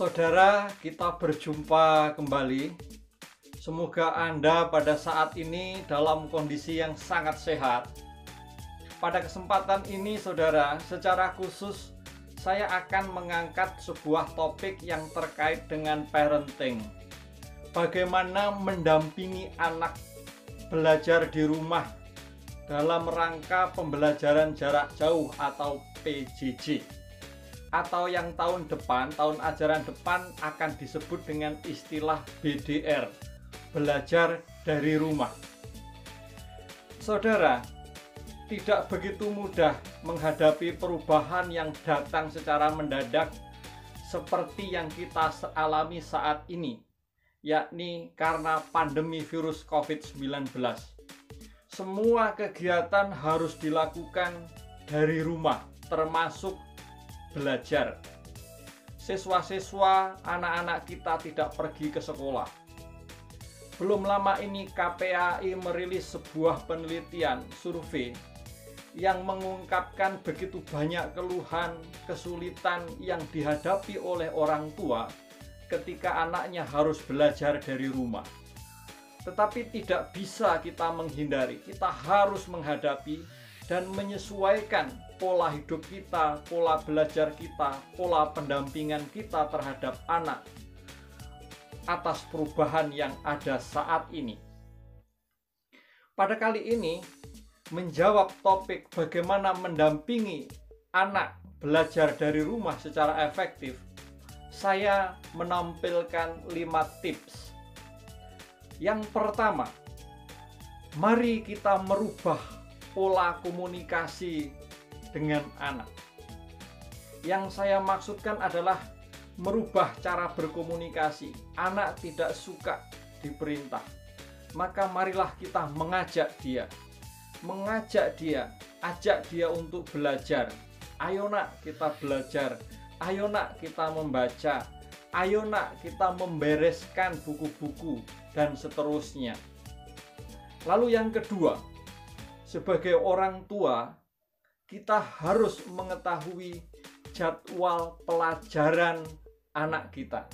Saudara, kita berjumpa kembali. Semoga Anda pada saat ini dalam kondisi yang sangat sehat. Pada kesempatan ini, saudara, secara khusus saya akan mengangkat sebuah topik yang terkait dengan parenting. Bagaimana mendampingi anak belajar di rumah dalam rangka pembelajaran jarak jauh atau PJJ. Atau yang tahun ajaran depan akan disebut dengan istilah BDR, belajar dari rumah. Saudara, tidak begitu mudah menghadapi perubahan yang datang secara mendadak seperti yang kita alami saat ini, yakni karena pandemi virus COVID-19. Semua kegiatan harus dilakukan dari rumah, termasuk belajar. Siswa-siswa, anak-anak kita tidak pergi ke sekolah. Belum lama ini KPAI merilis sebuah penelitian survei yang mengungkapkan begitu banyak keluhan, kesulitan yang dihadapi oleh orang tua ketika anaknya harus belajar dari rumah. Tetapi tidak bisa kita menghindari, kita harus menghadapi dan menyesuaikan pola hidup kita, pola belajar kita, pola pendampingan kita terhadap anak atas perubahan yang ada saat ini. Pada kali ini, menjawab topik bagaimana mendampingi anak belajar dari rumah secara efektif, saya menampilkan 5 tips. Yang pertama, mari kita merubah pola komunikasi dengan anak. Yang saya maksudkan adalah merubah cara berkomunikasi. Anak tidak suka diperintah, maka marilah kita mengajak dia, ajak dia untuk belajar. Ayo nak, kita belajar. Ayo nak, kita membaca. Ayo nak, kita membereskan buku-buku, dan seterusnya. Lalu yang kedua, sebagai orang tua, kita harus mengetahui jadwal pelajaran anak kita.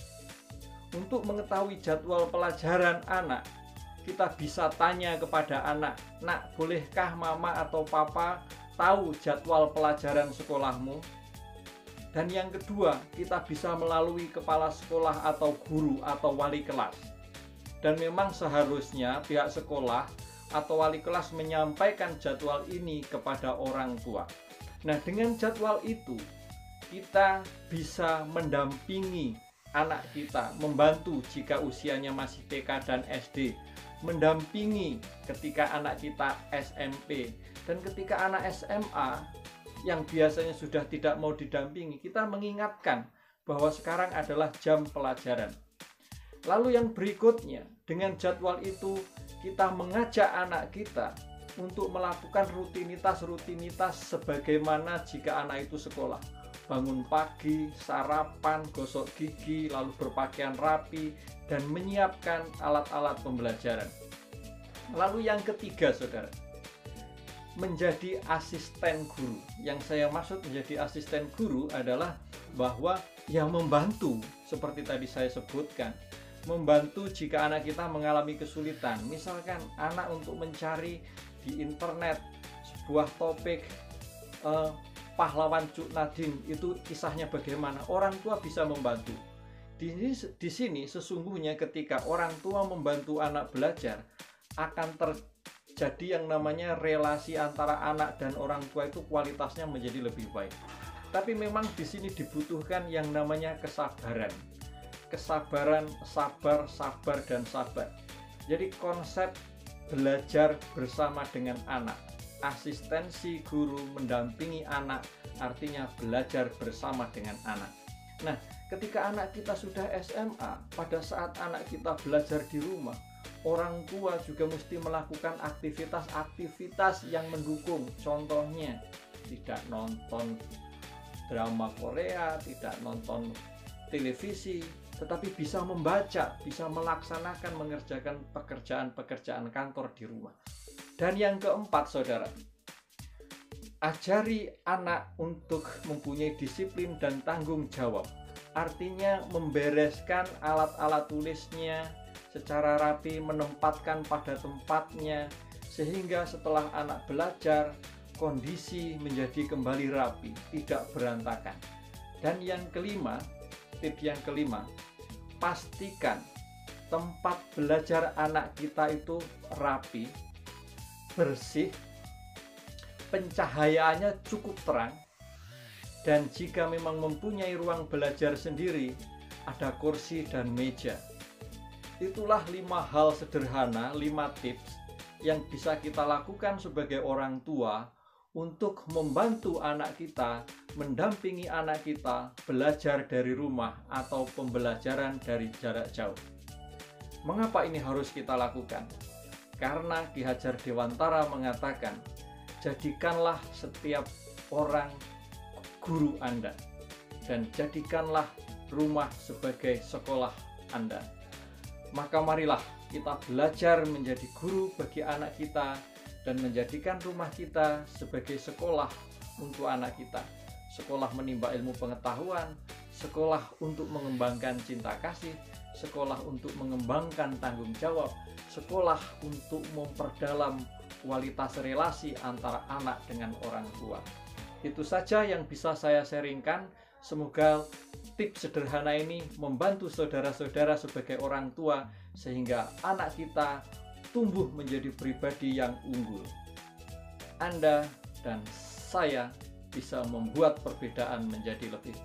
Untuk mengetahui jadwal pelajaran anak, kita bisa tanya kepada anak, "Nak, bolehkah mama atau papa tahu jadwal pelajaran sekolahmu?" Dan yang kedua, kita bisa melalui kepala sekolah atau guru atau wali kelas. Dan memang seharusnya pihak sekolah atau wali kelas menyampaikan jadwal ini kepada orang tua. Nah, dengan jadwal itu, kita bisa mendampingi anak kita, membantu jika usianya masih TK dan SD, mendampingi ketika anak kita SMP, dan ketika anak SMA yang biasanya sudah tidak mau didampingi, kita mengingatkan bahwa sekarang adalah jam pelajaran. Lalu yang berikutnya, dengan jadwal itu kita mengajak anak kita untuk melakukan rutinitas sebagaimana jika anak itu sekolah. Bangun pagi, sarapan, gosok gigi, lalu berpakaian rapi, dan menyiapkan alat-alat pembelajaran. Lalu yang ketiga, saudara, menjadi asisten guru. Yang saya maksud menjadi asisten guru adalah bahwa yang membantu, seperti tadi saya sebutkan, membantu jika anak kita mengalami kesulitan. Misalkan anak untuk mencari di internet sebuah topik pahlawan Cut Nadiin, itu kisahnya bagaimana, orang tua bisa membantu. Di sini sesungguhnya ketika orang tua membantu anak belajar, akan terjadi yang namanya relasi antara anak dan orang tua itu kualitasnya menjadi lebih baik. Tapi memang di sini dibutuhkan yang namanya kesabaran. Kesabaran, sabar, dan sabar. Jadi konsep belajar bersama dengan anak, asistensi guru mendampingi anak, artinya belajar bersama dengan anak. Nah, ketika anak kita sudah SMA, pada saat anak kita belajar di rumah, orang tua juga mesti melakukan aktivitas-aktivitas yang mendukung. Contohnya, tidak nonton drama Korea, tidak nonton televisi, tetapi bisa membaca, bisa melaksanakan, mengerjakan pekerjaan-pekerjaan kantor di rumah. Dan yang keempat, saudara, ajari anak untuk mempunyai disiplin dan tanggung jawab. artinya membereskan alat-alat tulisnya secara rapi, menempatkan pada tempatnya, sehingga setelah anak belajar, kondisi menjadi kembali rapi, tidak berantakan. Dan yang kelima, tips yang kelima, pastikan tempat belajar anak kita itu rapi, bersih, pencahayaannya cukup terang, dan jika memang mempunyai ruang belajar sendiri, ada kursi dan meja. Itulah 5 hal sederhana, 5 tips yang bisa kita lakukan sebagai orang tua untuk membantu anak kita, mendampingi anak kita belajar dari rumah atau pembelajaran dari jarak jauh. Mengapa ini harus kita lakukan? Karena Ki Hajar Dewantara mengatakan, jadikanlah setiap orang guru Anda dan jadikanlah rumah sebagai sekolah Anda. Maka marilah kita belajar menjadi guru bagi anak kita dan menjadikan rumah kita sebagai sekolah untuk anak kita. Sekolah menimba ilmu pengetahuan, sekolah untuk mengembangkan cinta kasih, sekolah untuk mengembangkan tanggung jawab, sekolah untuk memperdalam kualitas relasi antara anak dengan orang tua. Itu saja yang bisa saya sharingkan. Semoga tips sederhana ini membantu saudara-saudara sebagai orang tua sehingga anak kita tumbuh menjadi pribadi yang unggul. Anda dan saya bisa membuat perbedaan menjadi lebih baik.